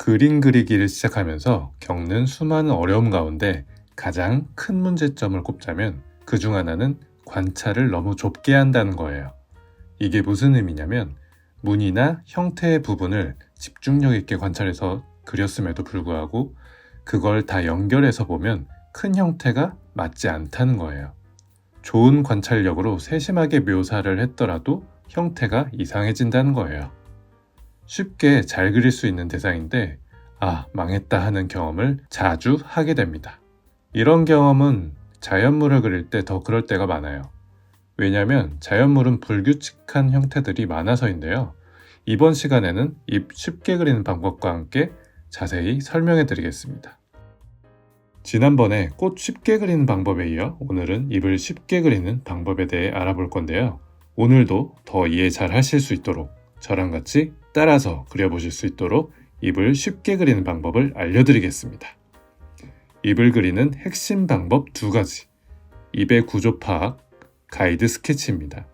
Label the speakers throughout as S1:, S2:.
S1: 그림 그리기를 시작하면서 겪는 수많은 어려움 가운데 가장 큰 문제점을 꼽자면 그중 하나는 관찰을 너무 좁게 한다는 거예요. 이게 무슨 의미냐면 무늬나 형태의 부분을 집중력 있게 관찰해서 그렸음에도 불구하고 그걸 다 연결해서 보면 큰 형태가 맞지 않다는 거예요. 좋은 관찰력으로 세심하게 묘사를 했더라도 형태가 이상해진다는 거예요. 쉽게 잘 그릴 수 있는 대상인데 망했다 하는 경험을 자주 하게 됩니다. 이런 경험은 자연물을 그릴 때 더 그럴 때가 많아요. 왜냐하면 자연물은 불규칙한 형태들이 많아서인데요. 이번 시간에는 잎 쉽게 그리는 방법과 함께 자세히 설명해 드리겠습니다. 지난번에 꽃 쉽게 그리는 방법에 이어 오늘은 잎을 쉽게 그리는 방법에 대해 알아볼 건데요. 오늘도 더 이해 잘 하실 수 있도록 저랑 같이 따라서 그려보실 수 있도록 잎을 쉽게 그리는 방법을 알려드리겠습니다. 잎을 그리는 핵심 방법 2가지, 잎의 구조 파악, 가이드 스케치입니다.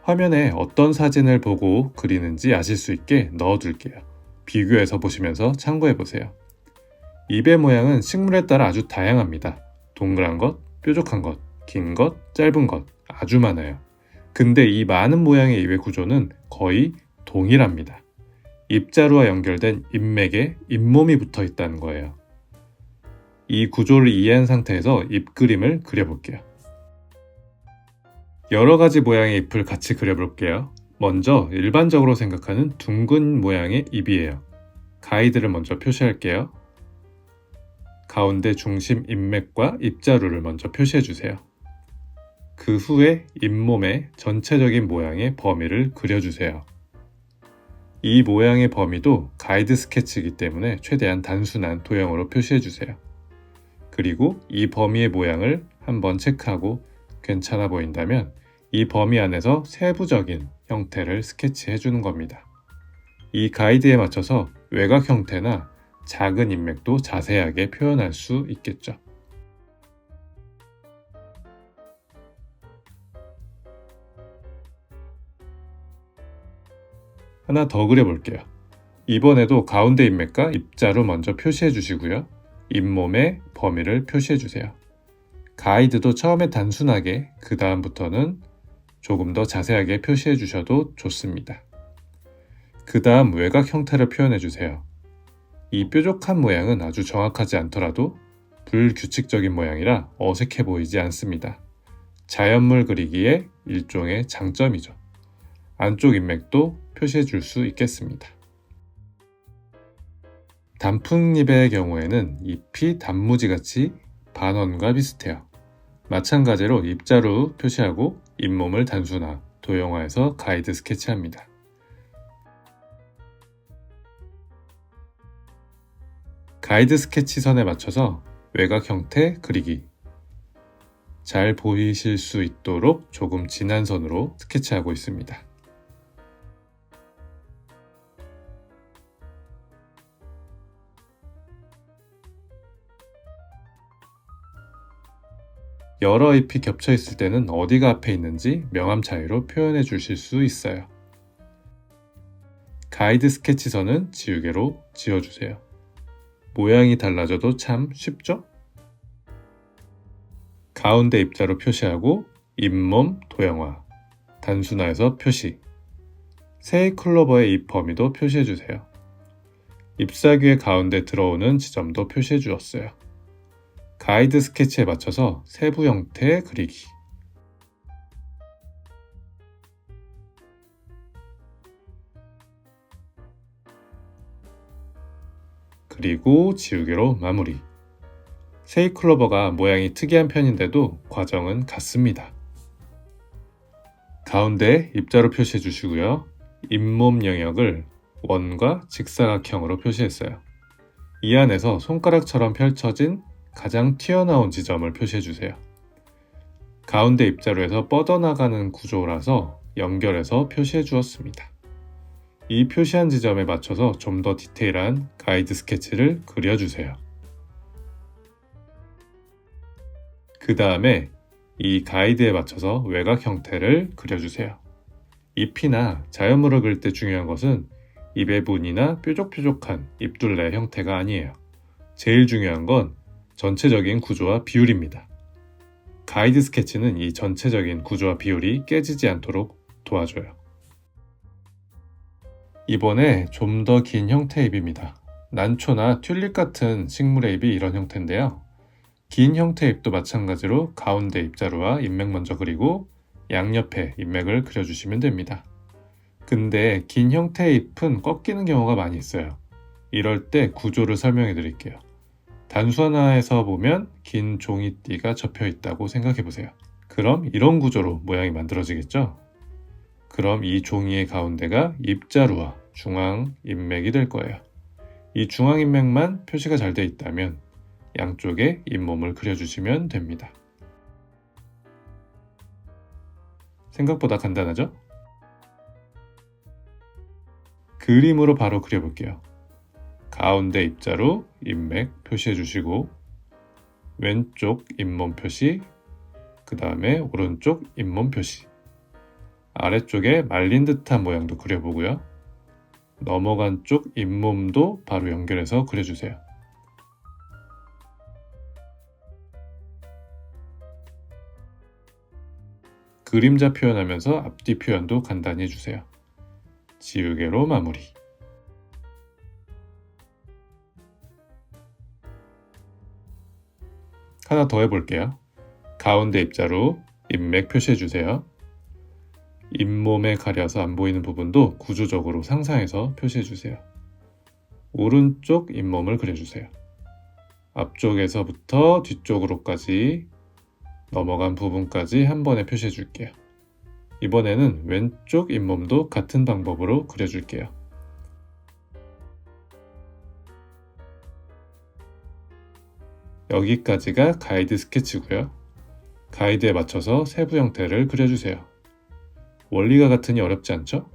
S1: 화면에 어떤 사진을 보고 그리는지 아실 수 있게 넣어둘게요. 비교해서 보시면서 참고해보세요. 잎의 모양은 식물에 따라 아주 다양합니다. 동그란 것, 뾰족한 것, 긴 것, 짧은 것 아주 많아요. 근데 이 많은 모양의 잎의 구조는 거의 동일합니다. 잎자루와 연결된 잎맥에 잎몸이 붙어 있다는 거예요. 이 구조를 이해한 상태에서 잎 그림을 그려볼게요. 여러 가지 모양의 잎을 같이 그려볼게요. 먼저 일반적으로 생각하는 둥근 모양의 잎이에요. 가이드를 먼저 표시할게요. 가운데 중심 잎맥과 잎자루를 먼저 표시해주세요. 그 후에 잎몸의 전체적인 모양의 범위를 그려주세요. 이 모양의 범위도 가이드 스케치이기 때문에 최대한 단순한 도형으로 표시해주세요. 그리고 이 범위의 모양을 한번 체크하고 괜찮아 보인다면 이 범위 안에서 세부적인 형태를 스케치해주는 겁니다. 이 가이드에 맞춰서 외곽 형태나 작은 잎맥도 자세하게 표현할 수 있겠죠. 하나 더 그려볼게요. 이번에도 가운데 잎맥과 잎자루 먼저 표시해 주시고요. 잎몸의 범위를 표시해 주세요. 가이드도 처음에 단순하게, 그 다음부터는 조금 더 자세하게 표시해 주셔도 좋습니다. 그 다음 외곽 형태를 표현해 주세요. 이 뾰족한 모양은 아주 정확하지 않더라도 불규칙적인 모양이라 어색해 보이지 않습니다. 자연물 그리기의 일종의 장점이죠. 안쪽 잎맥도 표시해 줄 수 있겠습니다. 단풍잎의 경우에는 잎이 단무지같이 반원과 비슷해요. 마찬가지로 잎자루 표시하고 잎몸을 단순화, 도형화해서 가이드 스케치합니다. 가이드 스케치 선에 맞춰서 외곽 형태 그리기. 잘 보이실 수 있도록 조금 진한 선으로 스케치하고 있습니다. 여러 잎이 겹쳐 있을 때는 어디가 앞에 있는지 명암 차이로 표현해 주실 수 있어요. 가이드 스케치선은 지우개로 지워주세요. 모양이 달라져도 참 쉽죠? 가운데 잎자루 표시하고 잎몸 도형화, 단순화해서 표시. 세이클로버의 잎 범위도 표시해주세요. 잎사귀의 가운데 들어오는 지점도 표시해 주었어요. 가이드 스케치에 맞춰서 세부 형태 그리기. 그리고 지우개로 마무리. 세이클로버가 모양이 특이한 편인데도 과정은 같습니다. 가운데 잎자루 표시해 주시고요. 잎몸 영역을 원과 직사각형으로 표시했어요. 이 안에서 손가락처럼 펼쳐진 가장 튀어나온 지점을 표시해 주세요. 가운데 잎자루에서 뻗어나가는 구조라서 연결해서 표시해 주었습니다. 이 표시한 지점에 맞춰서 좀 더 디테일한 가이드 스케치를 그려주세요. 그 다음에 이 가이드에 맞춰서 외곽 형태를 그려주세요. 잎이나 자연물을 그릴 때 중요한 것은 입의 무늬나 뾰족뾰족한 입둘레 형태가 아니에요. 제일 중요한 건 전체적인 구조와 비율입니다. 가이드 스케치는 이 전체적인 구조와 비율이 깨지지 않도록 도와줘요. 이번에 좀 더 긴 형태의 잎입니다. 난초나 튤립 같은 식물의 잎이 이런 형태인데요. 긴 형태의 잎도 마찬가지로 가운데 잎자루와 잎맥 먼저 그리고 양옆에 잎맥을 그려주시면 됩니다. 근데 긴 형태의 잎은 꺾이는 경우가 많이 있어요. 이럴 때 구조를 설명해 드릴게요. 단수하나에서 보면 긴 종이띠가 접혀 있다고 생각해 보세요. 그럼 이런 구조로 모양이 만들어지겠죠? 그럼 이 종이의 가운데가 잎자루와 중앙 잎맥이 될 거예요. 이 중앙 잎맥만 표시가 잘 되어 있다면 양쪽에 잇몸을 그려주시면 됩니다. 생각보다 간단하죠? 그림으로 바로 그려볼게요. 가운데 잎자루, 잎맥 표시해 주시고 왼쪽 잇몸 표시, 그 다음에 오른쪽 잇몸 표시, 아래쪽에 말린 듯한 모양도 그려보고요. 넘어간 쪽 잇몸도 바로 연결해서 그려주세요. 그림자 표현하면서 앞뒤 표현도 간단히 해주세요. 지우개로 마무리. 하나 더 해볼게요. 가운데 잎자루, 잎맥 표시해주세요. 잇몸에 가려서 안 보이는 부분도 구조적으로 상상해서 표시해주세요. 오른쪽 잇몸을 그려주세요. 앞쪽에서부터 뒤쪽으로까지 넘어간 부분까지 한 번에 표시해줄게요. 이번에는 왼쪽 잇몸도 같은 방법으로 그려줄게요. 여기까지가 가이드 스케치고요. 가이드에 맞춰서 세부 형태를 그려주세요. 원리가 같으니 어렵지 않죠?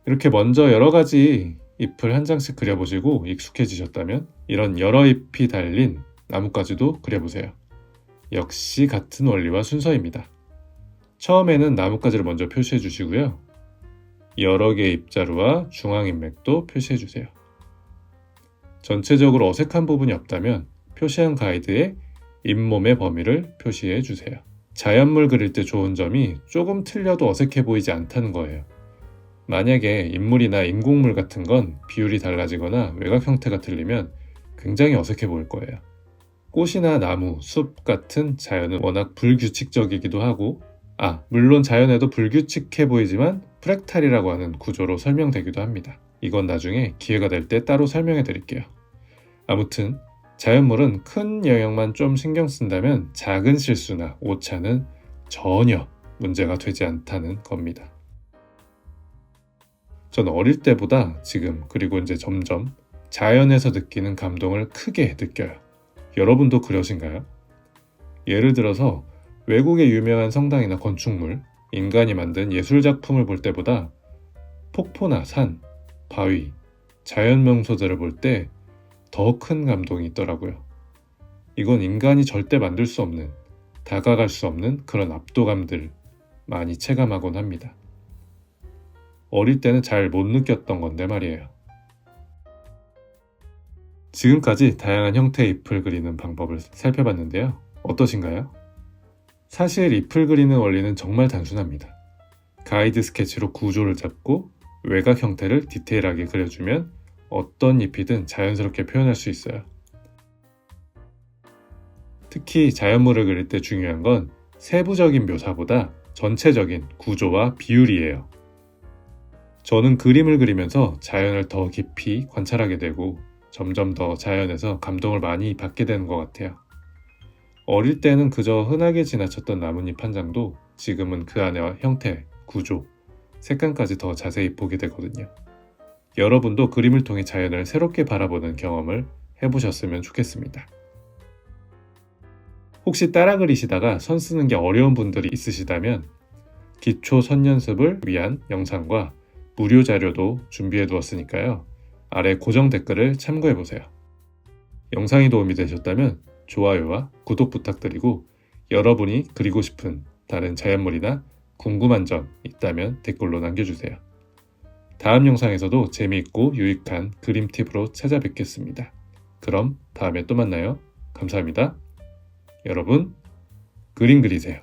S1: 이렇게 먼저 여러 가지 잎을 한 장씩 그려보시고 익숙해지셨다면 이런 여러 잎이 달린 나뭇가지도 그려보세요. 역시 같은 원리와 순서입니다. 처음에는 나뭇가지를 먼저 표시해 주시고요. 여러 개의 잎자루와 중앙 잎맥도 표시해 주세요. 전체적으로 어색한 부분이 없다면 표시한 가이드에 잇몸의 범위를 표시해 주세요. 자연물 그릴 때 좋은 점이 조금 틀려도 어색해 보이지 않다는 거예요. 만약에 인물이나 인공물 같은 건 비율이 달라지거나 외곽 형태가 틀리면 굉장히 어색해 보일 거예요. 꽃이나 나무, 숲 같은 자연은 워낙 불규칙적이기도 하고 물론 자연에도 불규칙해 보이지만 프랙탈이라고 하는 구조로 설명되기도 합니다. 이건 나중에 기회가 될 때 따로 설명해 드릴게요. 아무튼 자연물은 큰 영역만 좀 신경 쓴다면 작은 실수나 오차는 전혀 문제가 되지 않다는 겁니다. 전 어릴 때보다 지금 그리고 이제 점점 자연에서 느끼는 감동을 크게 느껴요. 여러분도 그러신가요? 예를 들어서 외국의 유명한 성당이나 건축물, 인간이 만든 예술작품을 볼 때보다 폭포나 산, 바위, 자연 명소들을 볼 때 더 큰 감동이 있더라고요. 이건 인간이 절대 만들 수 없는, 다가갈 수 없는 그런 압도감들 많이 체감하곤 합니다. 어릴 때는 잘 못 느꼈던 건데 말이에요. 지금까지 다양한 형태의 잎을 그리는 방법을 살펴봤는데요. 어떠신가요? 사실 잎을 그리는 원리는 정말 단순합니다. 가이드 스케치로 구조를 잡고 외곽 형태를 디테일하게 그려주면 어떤 잎이든 자연스럽게 표현할 수 있어요. 특히 자연물을 그릴 때 중요한 건 세부적인 묘사보다 전체적인 구조와 비율이에요. 저는 그림을 그리면서 자연을 더 깊이 관찰하게 되고 점점 더 자연에서 감동을 많이 받게 되는 것 같아요. 어릴 때는 그저 흔하게 지나쳤던 나뭇잎 한 장도 지금은 그 안의 형태, 구조, 색감까지 더 자세히 보게 되거든요. 여러분도 그림을 통해 자연을 새롭게 바라보는 경험을 해보셨으면 좋겠습니다. 혹시 따라 그리시다가 선 쓰는 게 어려운 분들이 있으시다면 기초 선 연습을 위한 영상과 무료 자료도 준비해 두었으니까요. 아래 고정 댓글을 참고해 보세요. 영상이 도움이 되셨다면 좋아요와 구독 부탁드리고 여러분이 그리고 싶은 다른 자연물이나 궁금한 점 있다면 댓글로 남겨주세요. 다음 영상에서도 재미있고 유익한 그림 팁으로 찾아뵙겠습니다. 그럼 다음에 또 만나요. 감사합니다. 여러분, 그림 그리세요.